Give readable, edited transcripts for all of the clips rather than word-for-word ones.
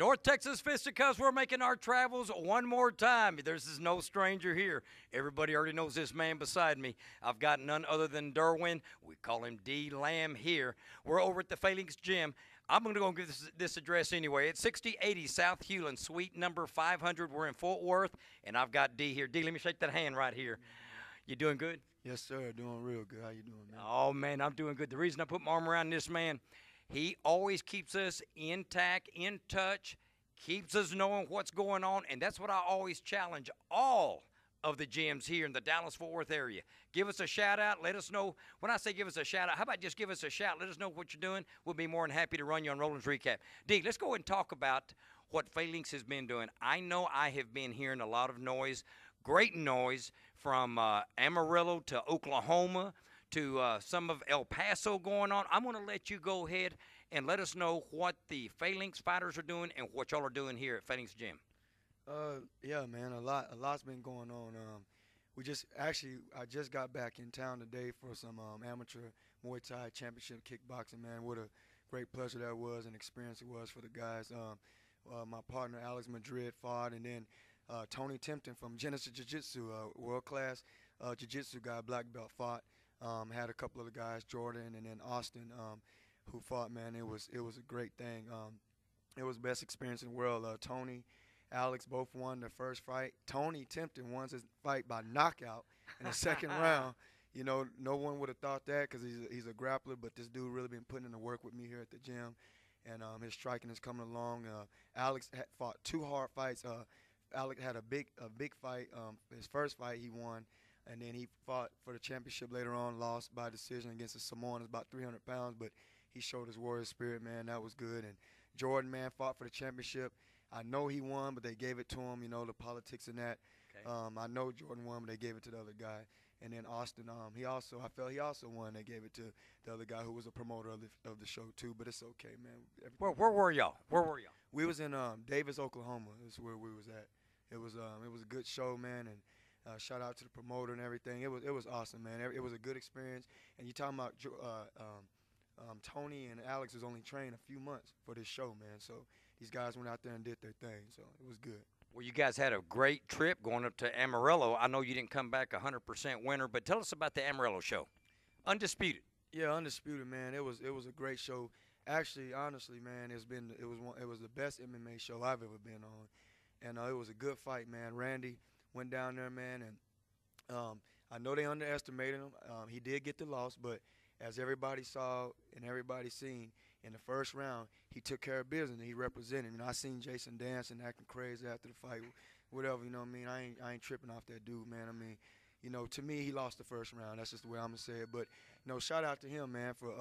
North Texas Fisticuffs, we're making our travels one more time. This is no stranger here. Everybody already knows this man beside me. I've got none other than Durwyn. We call him D. Lamb here. We're over at the Phalanx Gym. I'm going to go and give this address anyway. It's 6080 South Hewlin, suite number 500. We're in Fort Worth, and I've got D here. D, let me shake that hand right here. You doing good? Yes, sir. Doing real good. How you doing, man? Oh, man, I'm doing good. The reason I put my arm around this man, he always keeps us intact, in touch, keeps us knowing what's going on, and that's what I always challenge all of the gyms here in the Dallas-Fort Worth area. Give us a shout-out. Let us know. When I say give us a shout-out, how about just give us a shout? Let us know what you're doing. We'll be more than happy to run you on Roland's Recap. D, let's go ahead and talk about what Phalanx has been doing. I know I have been hearing a lot of noise, great noise, from Amarillo to Oklahoma to some of El Paso going on. I'm going to let you go ahead and let us know what the Phalanx fighters are doing and what y'all are doing here at Phalanx Gym. Yeah, man, a lot's been going on. I just got back in town today for some amateur Muay Thai championship kickboxing, man. What a great pleasure that was and experience it was for the guys. My partner, Alex Madrid, fought, and then Tony Timpton from Genesis Jiu-Jitsu, world-class jiu-jitsu guy, black belt, fought. Had a couple of the guys, Jordan and then Austin, who fought, man. It was a great thing. It was the best experience in the world. Tony, Alex both won their first fight. Tony Timpton won his fight by knockout in the second round. You know, no one would have thought that because he's a grappler, but this dude really been putting in the work with me here at the gym, and his striking is coming along. Alex had fought 2 hard fights. Alex had a big fight. His first fight he won, and then he fought for the championship later on, lost by decision against a Samoan. It's about 300 pounds, but he showed his warrior spirit, man. That was good. And Jordan, man, fought for the championship. I know he won, but they gave it to him, you know, the politics and that. Okay. I know Jordan won, but they gave it to the other guy. And then Austin, I felt he also won. They gave it to the other guy who was a promoter of the show too. But it's okay, man. Where were y'all? We was in Davis, Oklahoma. Is where we was at. It was a good show, man, and shout out to the promoter and everything. It was awesome, man. It was a good experience. And you talking about Tony and Alex was only trained a few months for this show, man. So these guys went out there and did their thing. So it was good. Well, you guys had a great trip going up to Amarillo. I know you didn't come back 100% winner, but tell us about the Amarillo show. Undisputed. Yeah, Undisputed, man. It was a great show. Actually, honestly, man, it was the best MMA show I've ever been on. And it was a good fight, man. Randy went down there, man, and I know they underestimated him. He did get the loss, but as everybody saw and everybody seen, in the first round, he took care of business. He represented. You know, I seen Jason dancing, acting crazy after the fight, whatever. You know what I mean? I ain't tripping off that dude, man. I mean, you know, to me, he lost the first round. That's just the way I'm gonna say it. But you know, shout out to him, man, for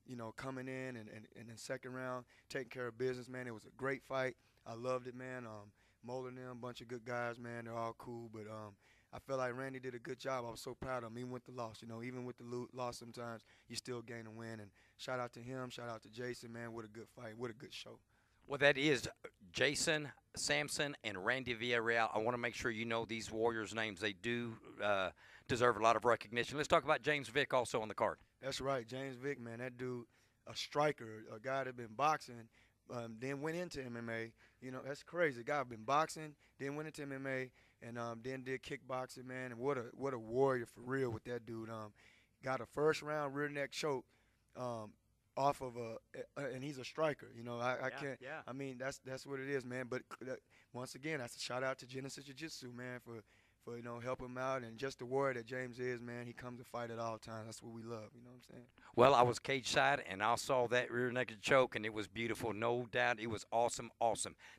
you know, coming in and the second round, taking care of business, man. It was a great fight. I loved it, man. Moeller and them, bunch of good guys, man. They're all cool, but I felt like Randy did a good job. I was so proud of him, even with the loss. You know, even with the loss, sometimes you still gain a win. And shout out to him, shout out to Jason, man. What a good fight, what a good show. Well, that is Jason Sampson and Randy Villarreal. I want to make sure you know these warriors' names. They do deserve a lot of recognition. Let's talk about James Vick also on the card. That's right, James Vick, man. That dude, a striker, a guy that been boxing, then went into MMA. You know, that's crazy. The guy been boxing, then went into MMA, and then did kickboxing, man. And what a warrior for real with that dude. Got a first round rear neck choke off of and he's a striker. You know, I can't. Yeah. I mean, that's what it is, man. But once again, that's a shout out to Genesis Jiu-Jitsu, man, for you know, help him out, and just the warrior that James is, man. He comes to fight at all times. That's what we love. You know what I'm saying? Well, I was cage side, and I saw that rear naked choke, and it was beautiful, no doubt. It was awesome.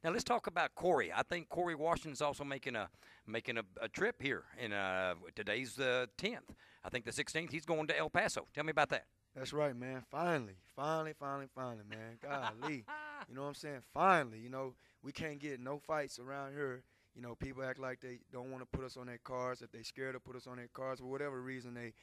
Now let's talk about Corey. I think Corey Washington's also making a trip here, and today's the 10th. I think the 16th he's going to El Paso. Tell me about that. That's right, man. Finally, man. Golly. You know what I'm saying? Finally. You know, we can't get no fights around here. You know, people act like they don't want to put us on their cards, that they scared to put us on their cards for whatever reason they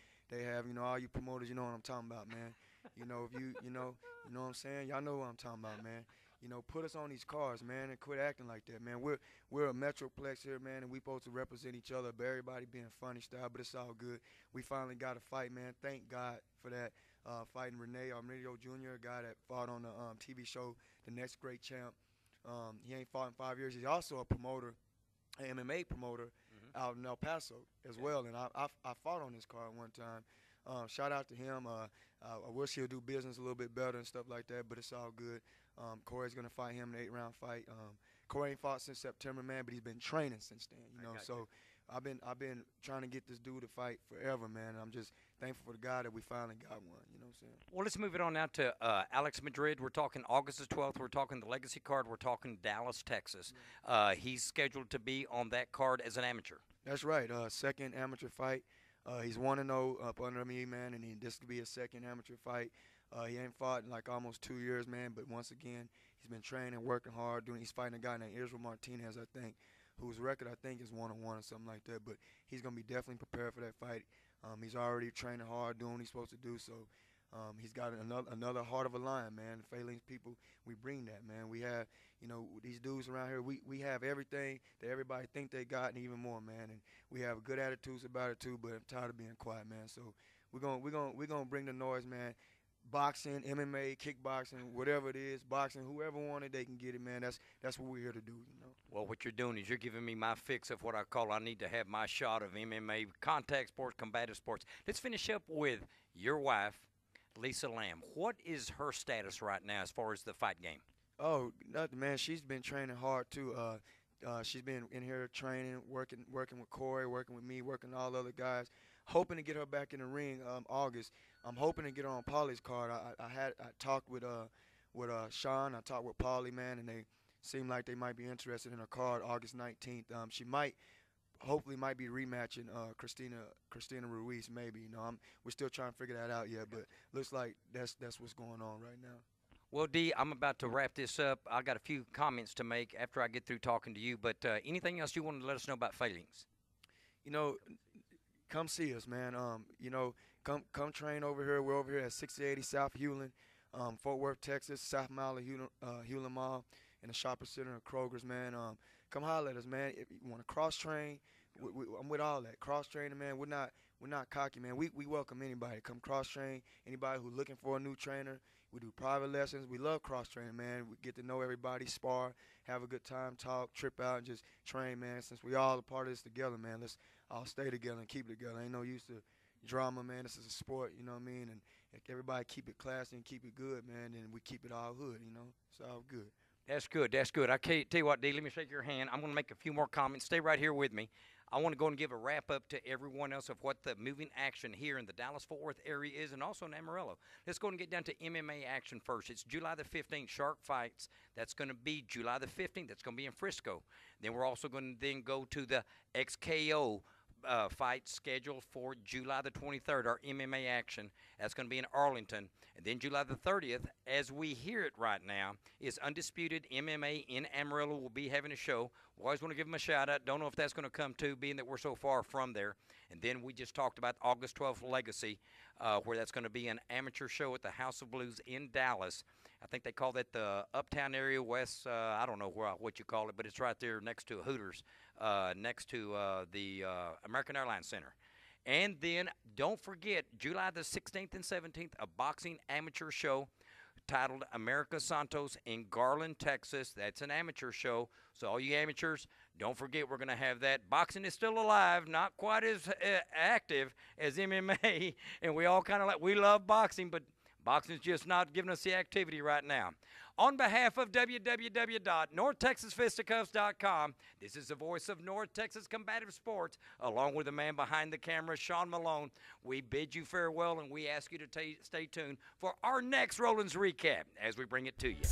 have. You know, all you promoters, you know what I'm talking about, man. You know, if you know what I'm saying? Y'all know what I'm talking about, man. you know, put us on these cards, man, and quit acting like that, man. We're a Metroplex here, man, and we supposed to represent each other, but everybody being funny style, but it's all good. We finally got a fight, man. Thank God for that. Fighting Rene Armidio Jr., a guy that fought on the TV show The Next Great Champ. He ain't fought in 5 years. He's also a promoter, an MMA promoter out in El Paso as well, and I fought on his card one time. Shout out to him. I wish he'll do business a little bit better and stuff like that, but it's all good. Corey's going to fight him in an 8-round fight. Corey ain't fought since September, man, but he's been training since then, you know. So I've been trying to get this dude to fight forever, man. And I'm just thankful for the guy that we finally got one, you know what I'm saying? Well, let's move it on now to Alex Madrid. We're talking August the 12th. We're talking the Legacy card. We're talking Dallas, Texas. He's scheduled to be on that card as an amateur. That's right. Second amateur fight. He's 1-0 up under me, man, and this could be his second amateur fight. He ain't fought in like almost 2 years, man, but once again, he's been training, working hard. He's fighting a guy named Israel Martinez, I think, whose record I think is 1-1 or something like that. But he's going to be definitely prepared for that fight. He's already training hard, doing what he's supposed to do. So he's got another heart of a lion, man. The Phalanx people, we bring that, man. We have, you know, these dudes around here, we have everything that everybody think they got and even more, man. And we have good attitudes about it too, but I'm tired of being quiet, man. So we're gonna bring the noise, man. Boxing, MMA, kickboxing, whatever it is, boxing, whoever wanted, they can get it, man. That's what we're here to do, you know. Well, what you're doing is you're giving me my fix of what I need to have my shot of MMA, contact sports, combative sports. Let's finish up with your wife, Lisa Lamb. What is her status right now as far as the fight game? Oh, nothing, man. She's been training hard too. She's been in here training, working with Corey, working with me, working with all the other guys. Hoping to get her back in the ring August. I'm hoping to get her on Paulie's card. I talked with Sean. I talked with Paulie, man, and they seem like they might be interested in her card August 19th. She hopefully might be rematching Christina Ruiz, maybe. You know, we're still trying to figure that out yet, but looks like that's what's going on right now. Well, D, I'm about to wrap this up. I got a few comments to make after I get through talking to you, but anything else you want to let us know about Phalanx? You know, come see us, man. You know, come train over here. We're over here at 6080 South Hewlin, Fort Worth, Texas, South Mile of Hewlin Mall, in the shopping center of Kroger's, man. Come holler at us, man. If you want to cross train, I'm with all that. Cross training, man. We're not cocky, man. We welcome anybody. Come cross train. Anybody who's looking for a new trainer. We do private lessons. We love cross training, man. We get to know everybody, spar, have a good time, talk, trip out, and just train, man. Since we all a part of this together, man, let's all stay together and keep it together. Ain't no use to drama, man. This is a sport, you know what I mean? And everybody keep it classy and keep it good, man, and we keep it all hood, you know? It's all good. That's good. That's good. I tell you what, D, let me shake your hand. I'm going to make a few more comments. Stay right here with me. I want to go and give a wrap-up to everyone else of what the moving action here in the Dallas-Fort Worth area is and also in Amarillo. Let's go and get down to MMA action first. It's July the 15th, Shark Fights. That's going to be July the 15th. That's going to be in Frisco. Then we're also going to then go to the XKO fight scheduled for July the 23rd, our MMA action. That's going to be in Arlington. And then July the 30th, as we hear it right now, is Undisputed MMA in Amarillo. We'll be having a show. We always want to give them a shout-out. Don't know if that's going to come to, being that we're so far from there. And then we just talked about August 12th Legacy, where that's going to be an amateur show at the House of Blues in Dallas. I think they call that the Uptown area, West, I don't know what you call it, but it's right there next to Hooters, next to the American Airlines Center. And then don't forget, July the 16th and 17th, a boxing amateur show titled America Santos in Garland, Texas. That's an amateur show. So all you amateurs, don't forget we're going to have that. Boxing is still alive, not quite as active as MMA. And we all kind of we love boxing, but boxing's just not giving us the activity right now. On behalf of www.NorthTexasFisticuffs.com, this is the voice of North Texas Combative Sports, along with the man behind the camera, Sean Malone. We bid you farewell, and we ask you to stay tuned for our next Rollins Recap as we bring it to you.